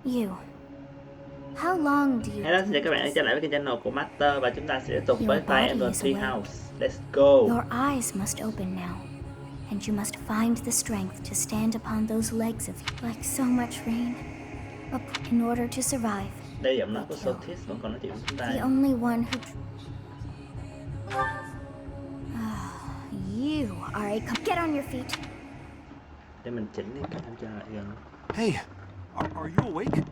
You. How long do you Hello, xin chào think các bạn đã this? trở lại với kênh channel của Master và chúng ta sẽ tiếp tục Your với file body Emblem is awake. Treehouse. Let's go! Your eyes must open now, and you must find the strength to stand upon those legs of you. Like so much rain, in order to survive. Đây giọng nói They của kill. Sotis vẫn còn nói chuyện với chúng ta. The only one who... You are a... Get on your feet. Để mình chỉnh cái cách cho lại gần. Hey, are you awake?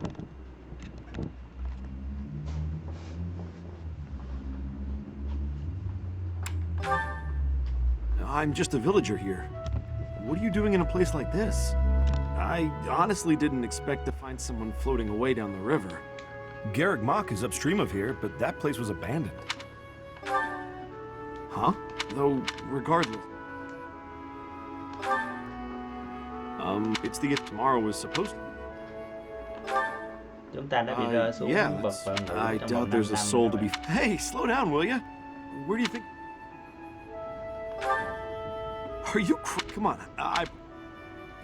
I'm just a villager here. What are you doing in a place like this? I honestly didn't expect to find someone floating away down the river. Garrick Mock is upstream of here, but that place was abandoned. Huh? Though, regardless... it's the... Tomorrow was supposed to... Chúng ta đã bị rơi xuống yeah, bậc và ngủ I trong doubt vòng 5 there's a soul to năm. be... Hey, slow down, will ya? Where do you think... Are you come on,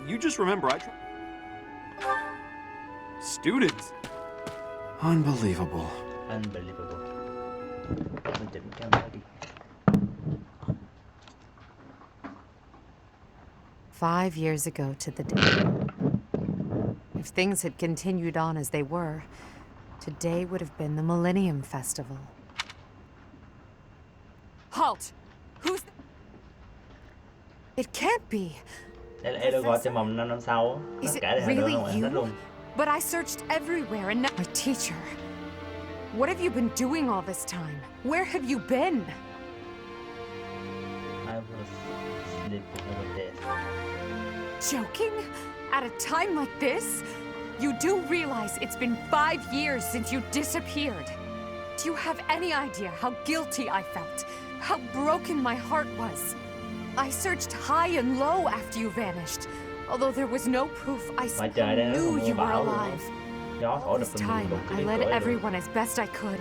You just remember Students! Unbelievable. Unbelievable. Mình chỉnh camera đi. 5 years ago to the day. If things had continued on as they were, today would have been the Millennium Festival. Halt! Who's... It can't be! Đây là Edo gọi cho mầm 5 năm sau. Tất Is it cả đều really ở ngoài hết you? luôn. But I searched everywhere and my teacher. What have you been doing all this time? Where have you been? I was sleeping over there. Joking? At a time like this? You do realize it's been 5 years since you disappeared. Do you have any idea how guilty I felt? How broken my heart was? I searched high and low after you vanished. Although there was no proof, I still knew you were alive. Gió thổi All đập this vào time, mình I led everyone as best I could,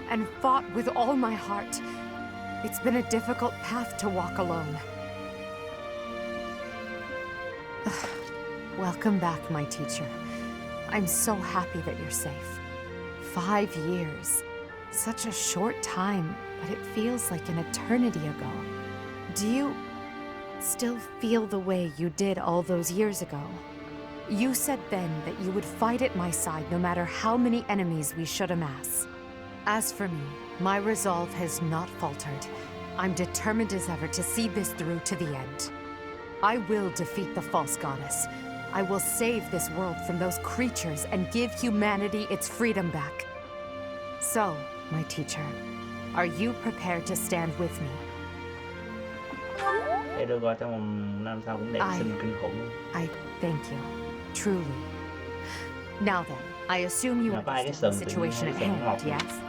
and fought with all my heart. It's been a difficult path to walk alone. Welcome back, my teacher. I'm so happy that you're safe. 5 years. Such a short time, but it feels like an eternity ago. Do you still feel the way you did all those years ago? You said then that you would fight at my side no matter how many enemies we should amass. As for me, my resolve has not faltered. I'm determined as ever to see this through to the end. I will defeat the false goddess. I will save this world from those creatures and give humanity its freedom back. So, my teacher, are you prepared to stand with me? Edo gọi trong vòng 5 năm sau cũng đẹp xinh kinh khủng. I thank you. Truly. Now then, I assume you understand the situation at hand, yes?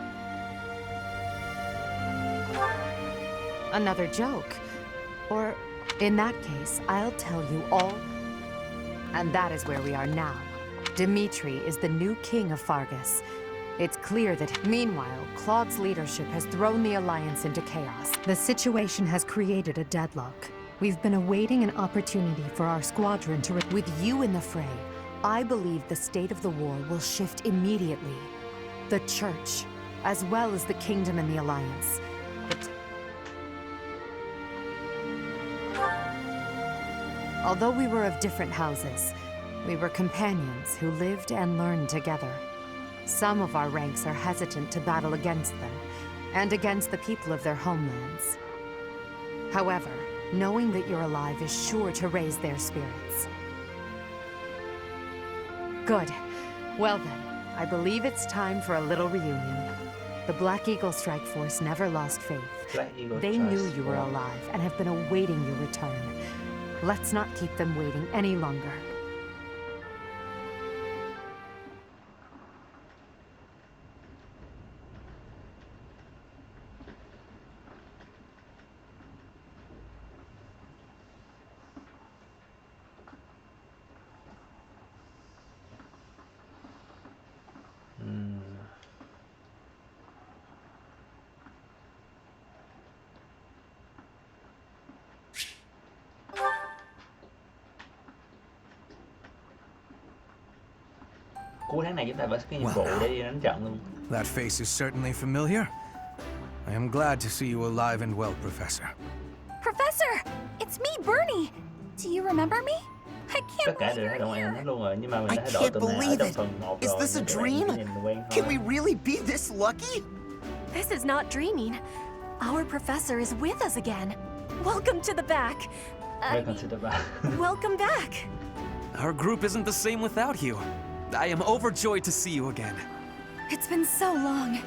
Another joke? Or, in that case, I'll tell you all. And that is where we are now. Dimitri is the new king of Fargus. It's clear that, meanwhile, Claude's leadership has thrown the Alliance into chaos. The situation has created a deadlock. We've been awaiting an opportunity for our squadron to... With you in the fray, I believe the state of the war will shift immediately. The Church, as well as the Kingdom and the Alliance. Although we were of different houses, we were companions who lived and learned together. Some of our ranks are hesitant to battle against them, and against the people of their homelands. However, knowing that you're alive is sure to raise their spirits. Good. Well then, I believe it's time for a little reunion. The Black Eagle Strike Force never lost faith. They knew you were alive and have been awaiting your return. Let's not keep them waiting any longer. cuối tháng này chúng ta phải có nhiệm vụ để đi đánh trận luôn. That face is certainly familiar. I am glad to see you alive and well, Professor. Professor! It's me, Bernie! Do you remember me? I can't Tất cả believe đều thay you're đổi here. hết luôn rồi, nhưng mà mình I đã thay đổi can't tuần này ở believe trong it. phần 1 Is rồi. this a nên các bạn dream? chỉ nhìn quen Can thôi. we really be this lucky? This is not dreaming. Our professor is with us again. Welcome to the back. Welcome to the back. Welcome back. Our group isn't the same without you. I am overjoyed to see you again. It's been so long.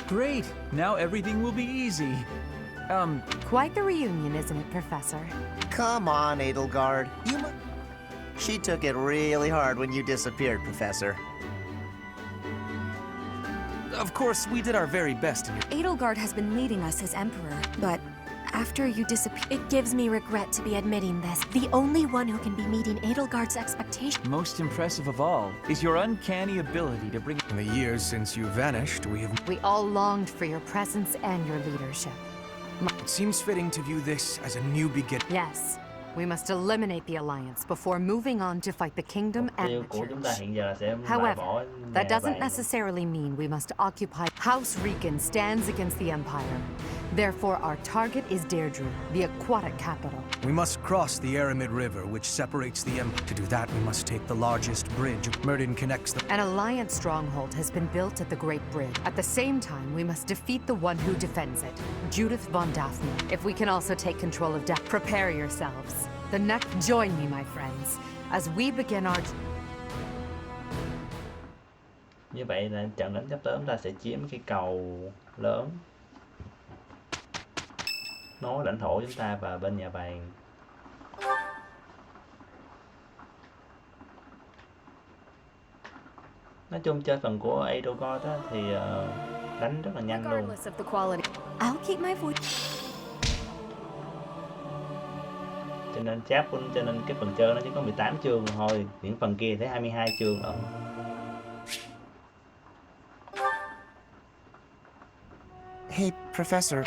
Great. Now everything will be easy. Quite the reunion, isn't it, Professor? Come on, Edelgard. She took it really hard when you disappeared, Professor. Of course, we did our very best in your... Edelgard has been leading us as Emperor, but after you disappear, it gives me regret to be admitting this. The only one who can be meeting Edelgard's expectations. Most impressive of all is your uncanny ability to bring... In the years since you vanished, we have... We all longed for your presence and your leadership. It seems fitting to view this as a new beginning. Yes, we must eliminate the Alliance before moving on to fight the Kingdom Mục and tiêu the của chúng ta Church. hiện giờ là sẽ loại However, bỏ that nhà doesn't bạn. necessarily mean we must occupy. House Rican stands against the Empire. Therefore, our target is Deirdre, the aquatic capital. We must cross the Aramid River, which separates the Empire. To do that, we must take the largest bridge. Murden connects the... An Alliance stronghold has been built at the Great Bridge. At the same time, we must defeat the one who defends it, Judith von Daphne. If we can also take control of Daphne, prepare yourselves. The next... Join me, my friends, as we begin our... Như vậy là trận đánh sắp tới chúng ta sẽ chiếm cái cầu lớn nối lãnh thổ chúng ta và bên nhà vàng. Nói chung chơi phần của Edelgard á, thì đánh rất là nhanh luôn. Regardless of the quality, I'll keep my voice. Cho nên cho nên cái phần chơi nó chỉ có 18 chương thôi, những phần kia thấy 22 chương rồi. Hey, Professor.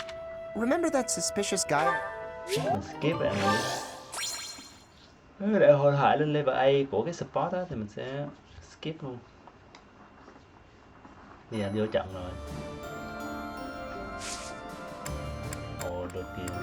Remember that suspicious guy? Mình skip lại mình để hội thoại lên level A của cái support đó thì mình sẽ skip luôn. Bây giờ vô trận rồi. Ồ, được kìa.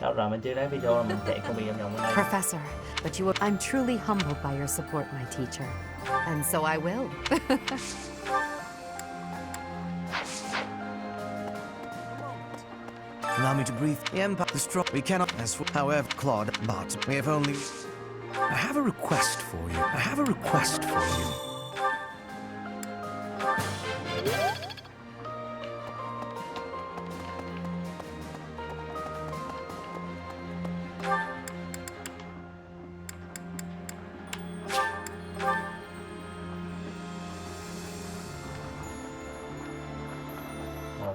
Đâu rồi mình chưa thấy video là mình chạy không bị vòng ở đây. Professor, but I'm truly humbled by your support, my teacher. And so I will. Allow me to breathe. The Empire is strong. We cannot... As for... However, Claude, but we have only... I have a request for you. I have a request for you.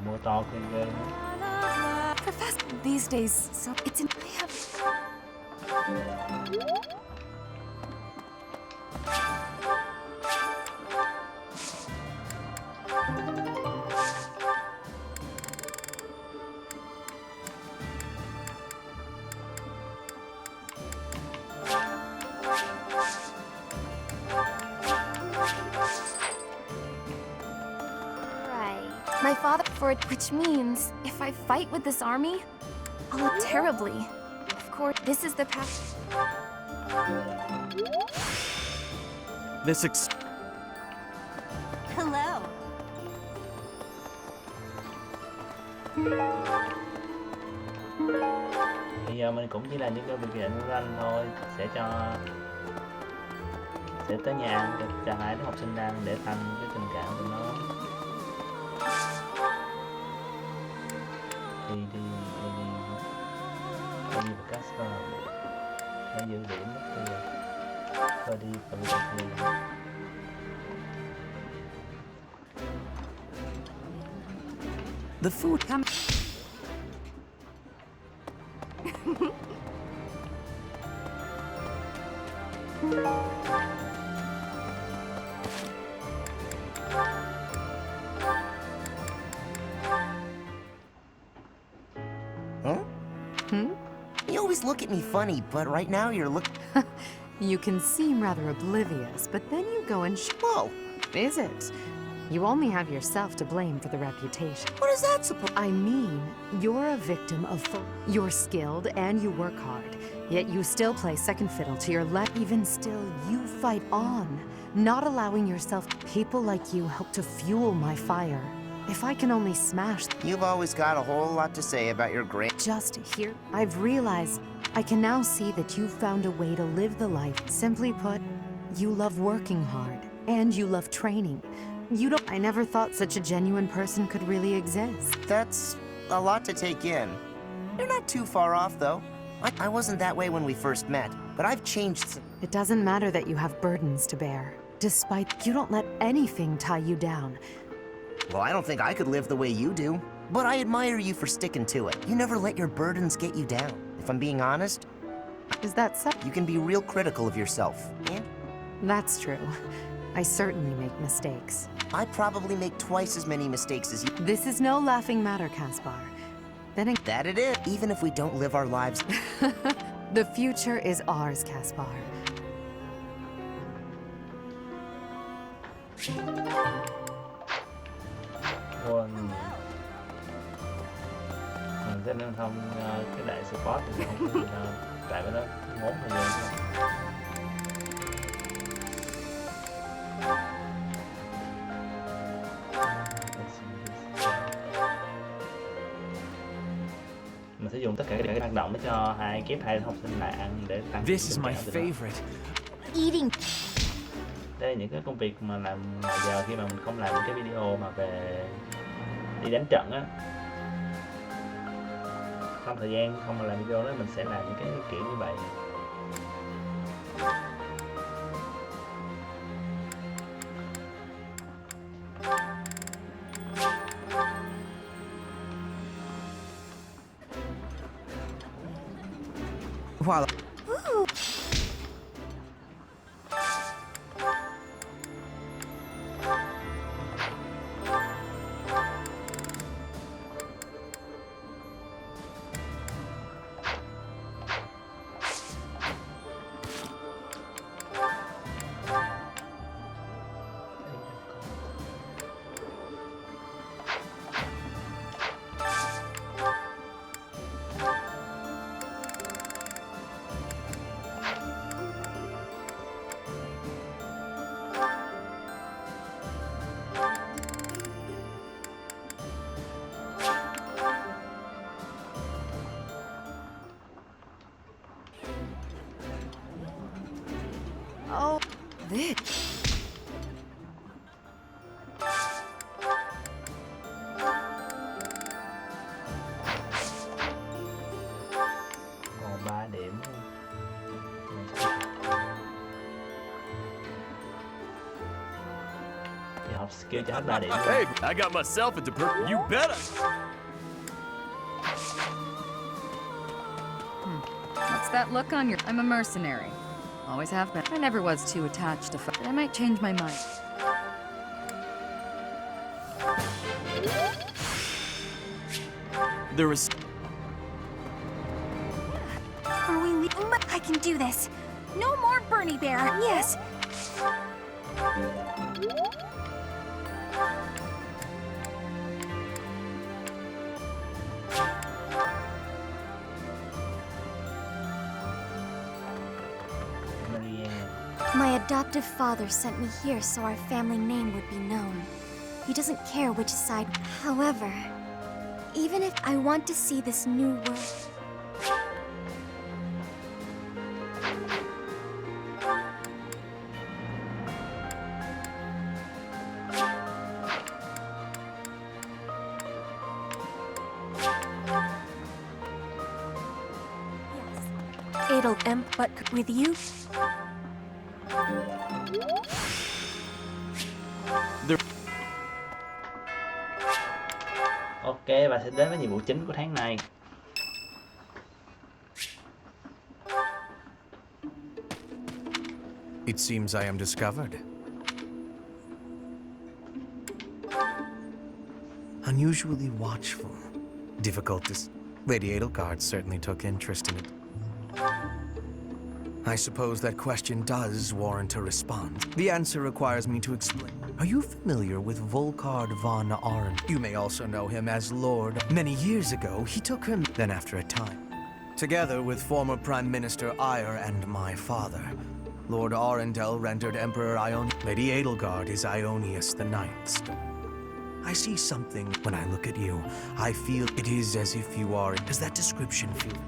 Mưa to trên ghê nữa. Professor, these days, so it's in. I have. Right. My father for it, which means if I fight with this army, I'll look terribly. Of course, this is the path. Hello. Bây giờ mình cũng chỉ là những cái việc rảnh ranh thôi, sẽ tới nhà cho hai đứa học sinh đang để tăng cái tình cảm của nó. Đi và Casper nó giữ điểm mất rồi đi và The food comes. Huh? You always look at me funny, but right now you're You can seem rather oblivious, but then you go and Whoa! Is it? You only have yourself to blame for the reputation. What is that supposed? I mean, you're a victim of you're skilled and you work hard, yet you still play second fiddle to your left. Even still, you fight on, not allowing yourself. People like you help to fuel my fire. If I can only smash. You've always got a whole lot to say about your great. Just here, I've realized I can now see that you've found a way to live the life. Simply put, you love working hard, and you love training. You don't. I never thought such a genuine person could really exist. That's a lot to take in. You're not too far off, though. I wasn't that way when we first met, but I've changed. It doesn't matter that you have burdens to bear. Despite you don't let anything tie you down. Well, I don't think I could live the way you do, but I admire you for sticking to it. You never let your burdens get you down. If I'm being honest, Is that so? you can be real critical of yourself. And That's true. I certainly make mistakes. I probably make twice as many mistakes as you. This is no laughing matter, Caspar. Then That it is. Even if we don't live our lives. the future is ours, Caspar. quên mình sẽ liên thông cái đại support thì không có gì đâu, tại vì nó ngốn thời gian thôi. Mình sẽ dùng tất cả các hoạt động để cho hai học sinh lại ăn để tăng. This is my tình cảm tụi nó. favorite. Eating. Đây là những cái công việc mà làm ngoài giờ khi mà mình không làm những cái video mà về đi đánh trận á, không thời gian không mà làm video đó, mình sẽ làm những cái kiểu như vậy. While Oh, this. Còn 3 điểm. Thì học skill cho hết 3 điểm. Hey, I got myself into You better! What's that look on your... I'm a mercenary. Always have been. I never was too attached to fight. I might change my mind. There is... Are we leaving? I can do this. No more Bernie Bear. Yes. My adoptive father sent me here so our family name would be known. He doesn't care which side. However, even if I want to see this new world... It'll but with you? Ok, và sẽ đến với nhiệm vụ chính của tháng này. It seems I am discovered. Unusually watchful. Difficult to... Lady Edelgard certainly took interest in it. I suppose that question does warrant a response. The answer requires me to explain. Are you familiar with Volkard von Arn? You may also know him as Lord. Many years ago, he took her... Then after a time, together with former Prime Minister Eyre and my father, Lord Arundel rendered Emperor Lady Edelgard is Ionius the Ninth's. I see something when I look at you. I feel it is as if you are... Does that description feel...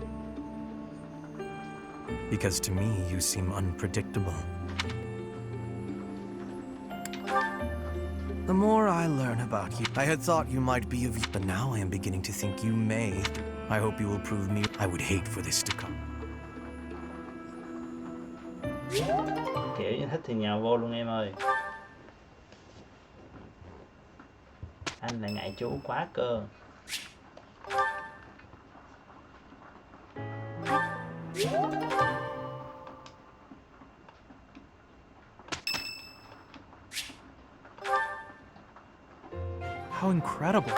Because to me, you seem unpredictable. The more I learn about you, I had thought you might be of... But now I am beginning to think you may. I hope you will prove me... I would hate for this to come. Kiểu như thích thì nhào vô luôn em ơi. Anh lại ngại chú quá cơ. How incredible.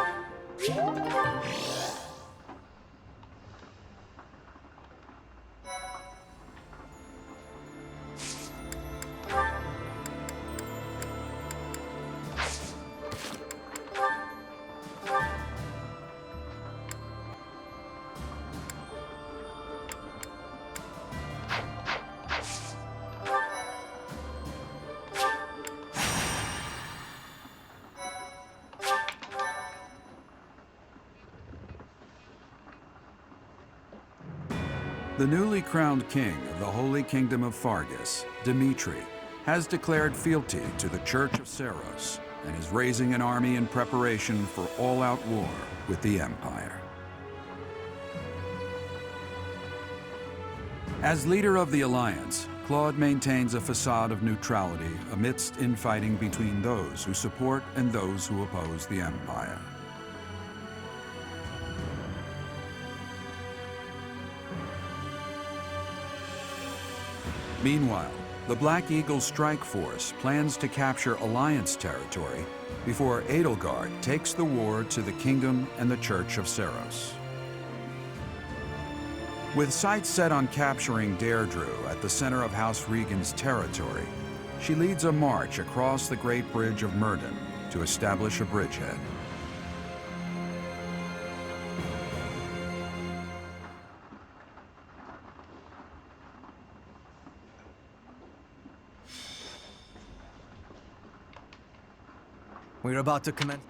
The newly crowned king of the Holy Kingdom of Fargus, Dimitri, has declared fealty to the Church of Seros and is raising an army in preparation for all-out war with the Empire. As leader of the Alliance, Claude maintains a facade of neutrality amidst infighting between those who support and those who oppose the Empire. Meanwhile, the Black Eagle Strike Force plans to capture Alliance territory before Edelgard takes the war to the Kingdom and the Church of Seros. With sights set on capturing Deirdre at the center of House Regan's territory, she leads a march across the Great Bridge of Myrddin to establish a bridgehead. We're about to commence.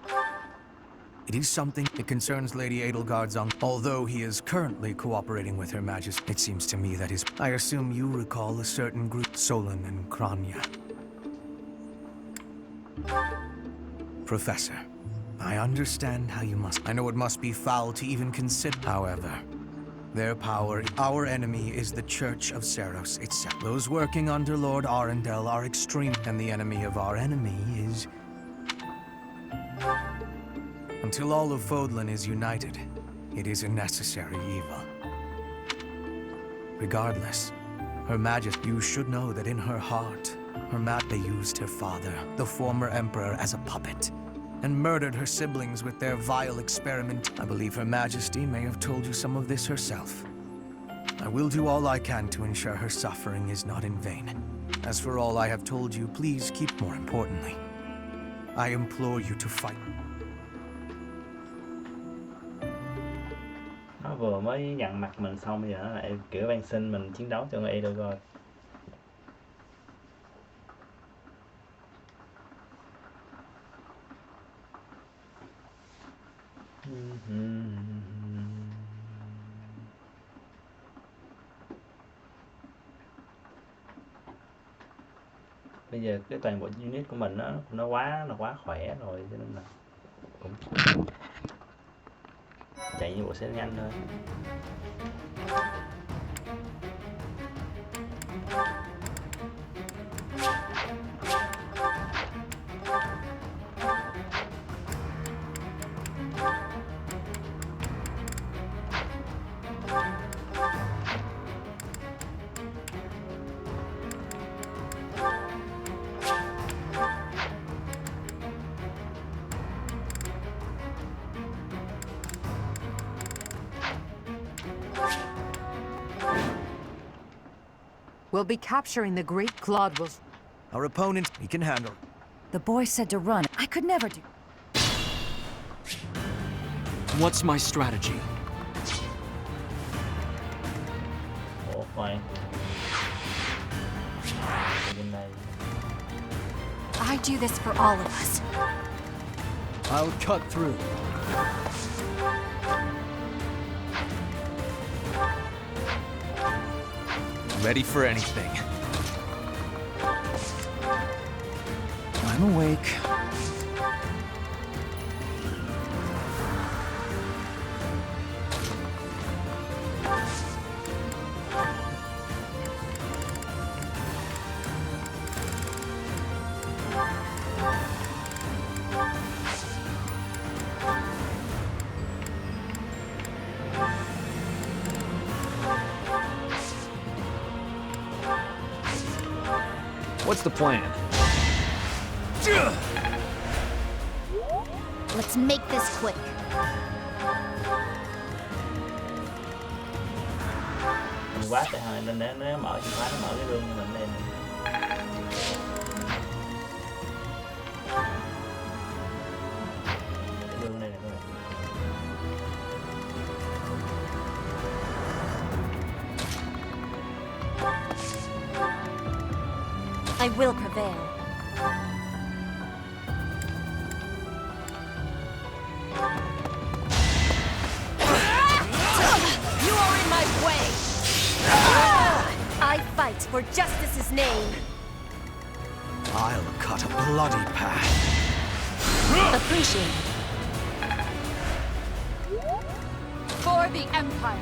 It is something that concerns Lady Edelgard's uncle. Although he is currently cooperating with Her Majesty, it seems to me that his... I assume you recall a certain group, Solon and Kranya. Professor, I understand how you must... I know it must be foul to even consider... However, their power... Our enemy is the Church of Seros itself. Those working under Lord Arundel are extreme, and the enemy of our enemy is... Until all of Fodlan is united, it is a necessary evil. Regardless, Her Majesty, you should know that in her heart, they used her father, the former emperor, as a puppet, and murdered her siblings with their vile experiment. I believe Her Majesty may have told you some of this herself. I will do all I can to ensure her suffering is not in vain. As for all I have told you, please keep more importantly. I implore you to fight. Nó vừa mới nhận mặt mình xong bây giờ nó lại kiểu van xin mình chiến đấu cho người Edelgard. Bây giờ cái toàn bộ unit của mình nó quá khỏe rồi, cho nên là cũng chạy như bộ sẽ nhanh thôi. We'll be capturing the Great Claude will... Our opponent, he can handle. The boy said to run. I could never do. What's my strategy? Ủa khoan. Bên này. I do this for all of us. I'll cut through. Ready for anything. I'm awake. What's the plan? Let's make this quick. Mình quá tại hồi nên nó mở chìa khóa, nó mở cái rương cho mình lên. Cái rương này nè các bạn. I will prevail. You are in my way. I fight for justice's name. I'll cut a bloody path. Appreciate it. For the Empire.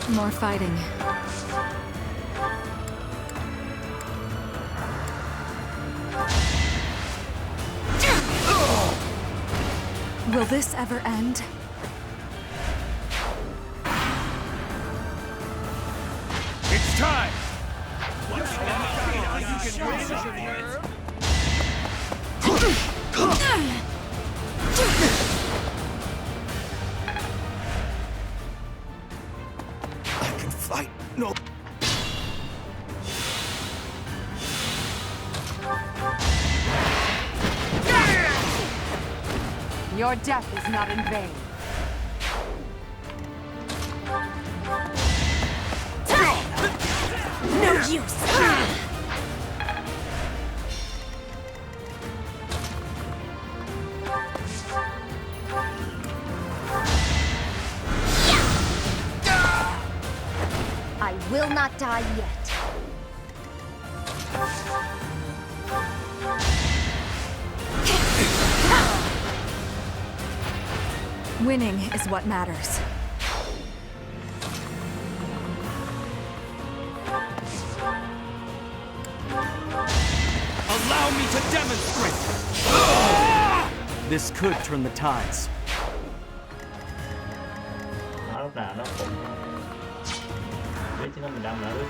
More fighting. Will this ever end? It's time! I can fight. No. Your death is not in vain. No use. I will not die yet. Winning is what matters. Allow me to demonstrate! This could turn the tides. Nó lúc nào nó cũng biết chứ, nó mình đâm là biết.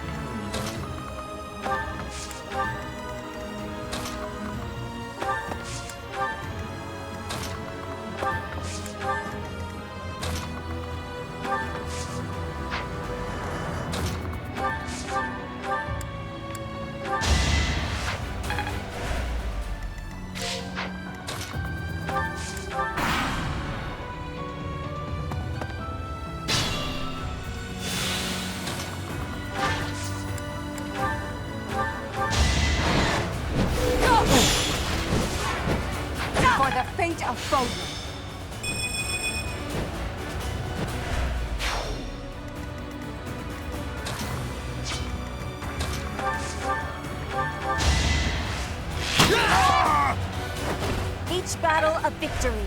a foe. Each battle a victory.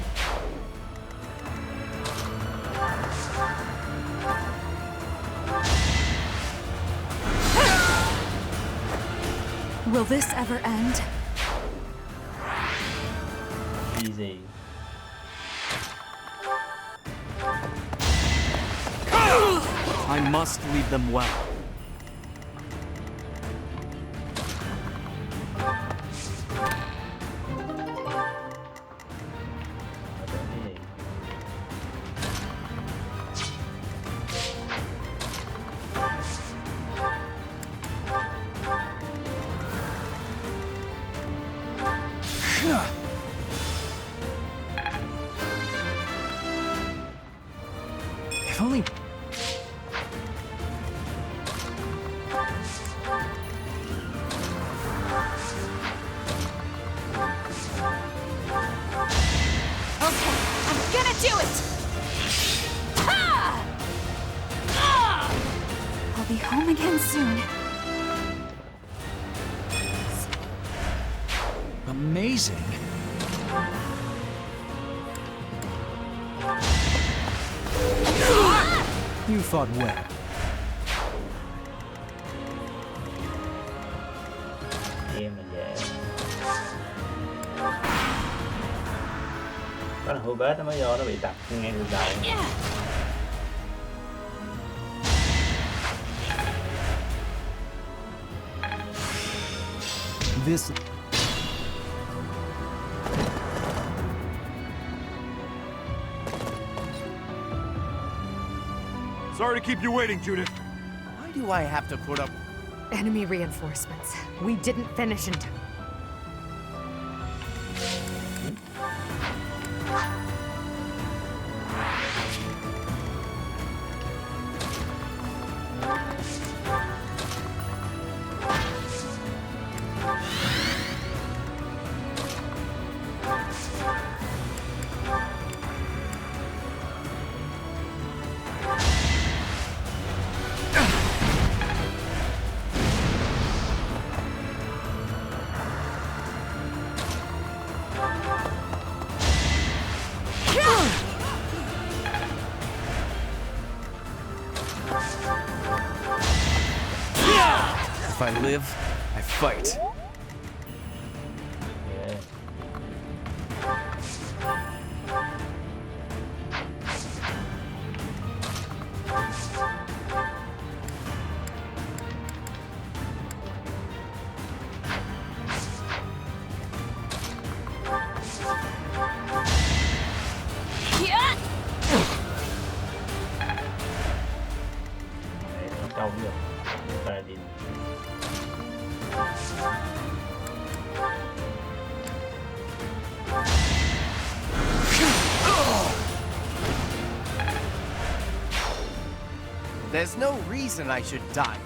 Will this ever end? Easy. I must lead them well. If only... Okay, I'm gonna do it! Ha! Ah! I'll be home again soon. Amazing. You fought well. Em là dễ. Có là hưu bết nó mới vô, nó bị tập ngay từ đầu. This... Sorry to keep you waiting, Judith. Why do I have to put up... Enemy reinforcements. We didn't finish in time. If I live, I fight. Yeah. Đấy, nó trông được. Ta đi. There's no reason I should die.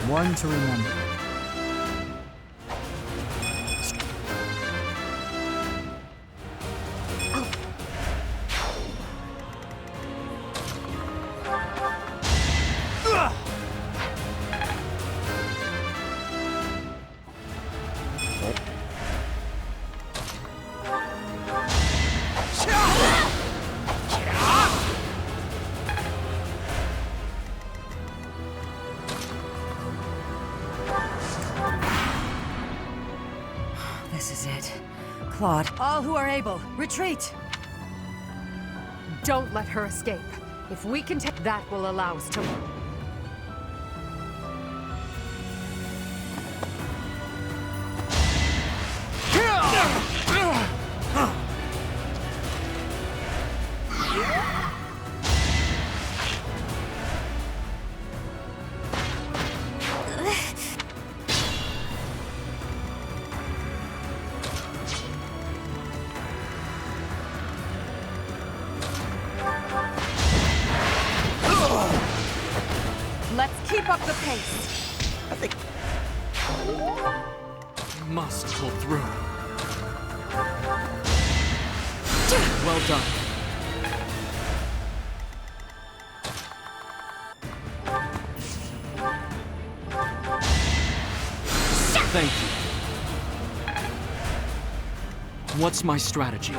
One to remember. This is it. Claude. All who are able, retreat! Don't let her escape. If we can take that, will allow us to... Must pull through. Well done. Thank you. What's my strategy?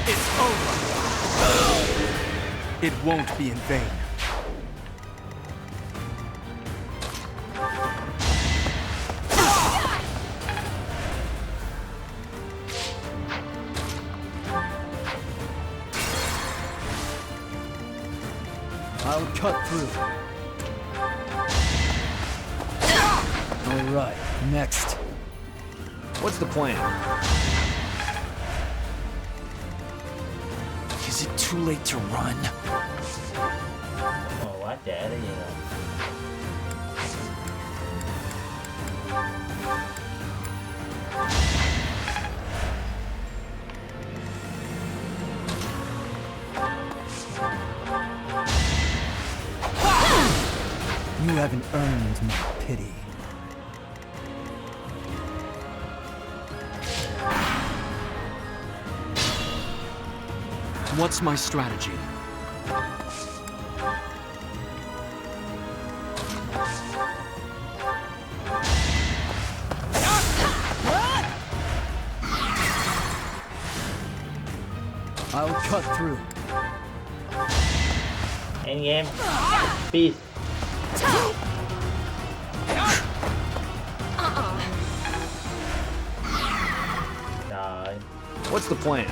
It's over. It won't be in vain. I'll cut through. All right, next. What's the plan? Is it too late to run? Ồ, quá trễ đó vậy rồi. You haven't earned my pity. What's my strategy? I'll cut through. Endgame. Peace. Rồi. What's the plan?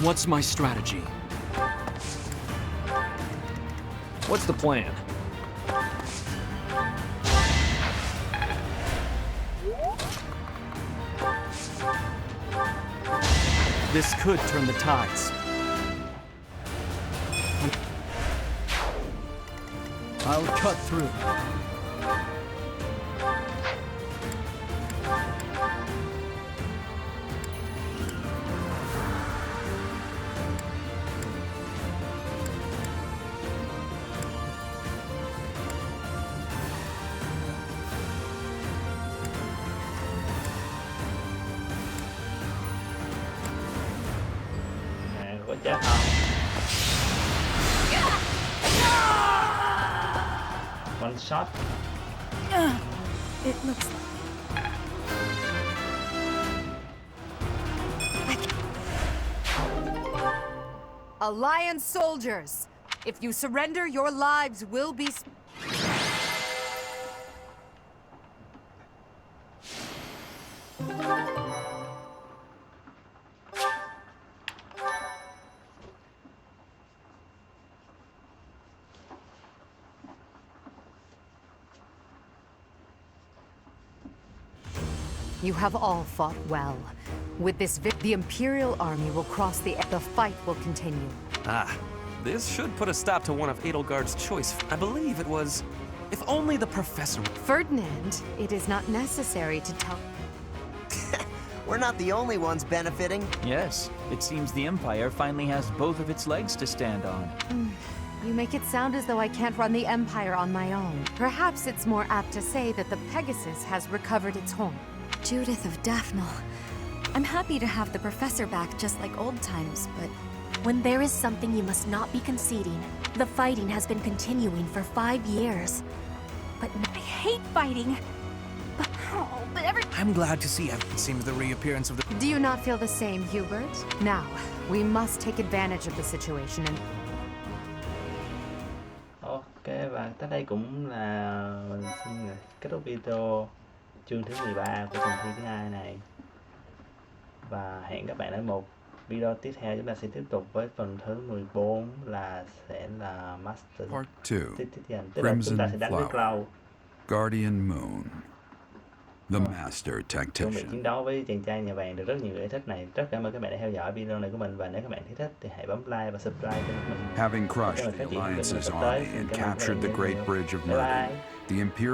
What's my strategy? What's the plan? This could turn the tides. I'll cut through. Nè, có chết không? One shot. It looks Alliance soldiers, if you surrender, your lives will be... You have all fought well. With this the Imperial army will cross the fight will continue. Ah, this should put a stop to one of Edelgard's choice. I believe it was... If only the professor... Ferdinand, it is not necessary to tell... We're not the only ones benefiting. Yes, it seems the Empire finally has both of its legs to stand on. You make it sound as though I can't run the Empire on my own. Perhaps it's more apt to say that the Pegasus has recovered its home. Judith of Daphne. I'm happy to have the professor back just like old times, but when there is something you must not be conceding, the fighting has been continuing for 5 years. But I hate fighting. But I'm glad to see it seems the reappearance of the... Do you not feel the same, Hubert? Now, we must take advantage of the situation and... Ok, và tới đây cũng là mình xin kết thúc video chương thứ 13 của phần thi thứ hai này. Và hẹn các bạn ở một video tiếp theo, chúng ta sẽ tiếp tục với phần thứ 14 là sẽ là Master. Part 2. Tức là chúng ta sẽ Crimson đánh với Flower. Cloud. Guardian Moon. The Master Chuẩn bị Tactician. chiến đấu với chàng trai nhà vàng được rất nhiều người thích này. Rất cảm ơn các bạn đã theo dõi video này của mình, và nếu các bạn thấy thích thì hãy bấm like và subscribe kênh của mình. Having Để crushed mình the phát triển kênh Alliance's sắp tới. army and Cảm ơn các captured bạn the rất Great nhiều. Bridge of Bye Merlin, bye. the Imperial